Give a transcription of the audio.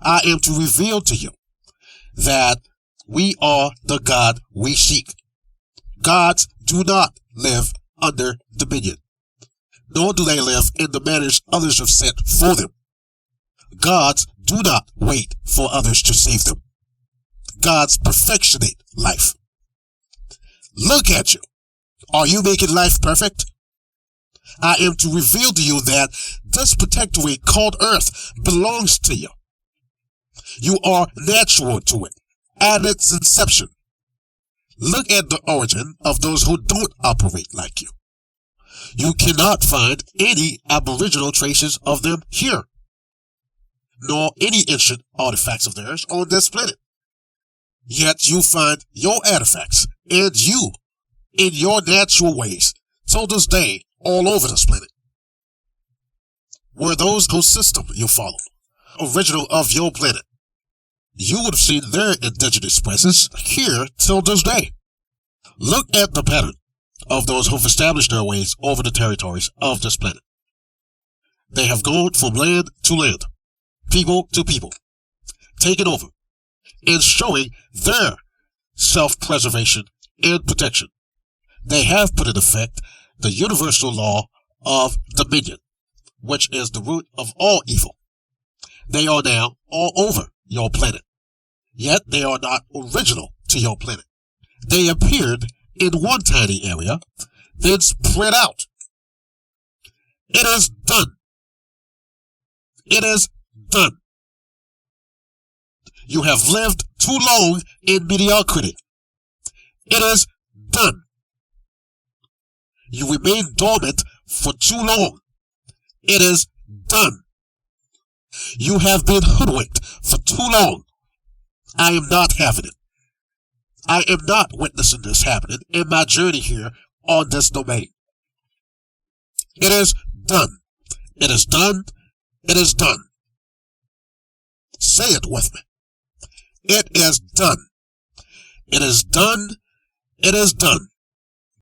I am to reveal to you that we are the God we seek. Gods do not live under dominion, nor do they live in the manners others have set for them. Gods do not wait for others to save them. Gods perfectionate life. Look at you. Are you making life perfect? I am to reveal to you that this protectorate called Earth belongs to you. You are natural to it at its inception. Look at the origin of those who don't operate like you. You cannot find any aboriginal traces of them here, nor any ancient artifacts of theirs on this planet. Yet you find your artifacts and you in your natural ways till this day all over this planet. Were those whose system you followed original of your planet, you would have seen their indigenous presence here till this day. Look at the pattern of those who've established their ways over the territories of this planet. They have gone from land to land, people to people, taking over and showing their self-preservation and protection. They have put in effect the universal law of dominion, which is the root of all evil. They are now all over your planet, yet they are not original to your planet. They appeared in one tiny area, then spread out. It is done. It is done. You have lived too long in mediocrity. It is done. You remain dormant for too long. It is done. You have been hoodwinked for too long. I am not having it. I am not witnessing this happening in my journey here on this domain. It is done. It is done. It is done. Say it with me. It is done. It is done. It is done.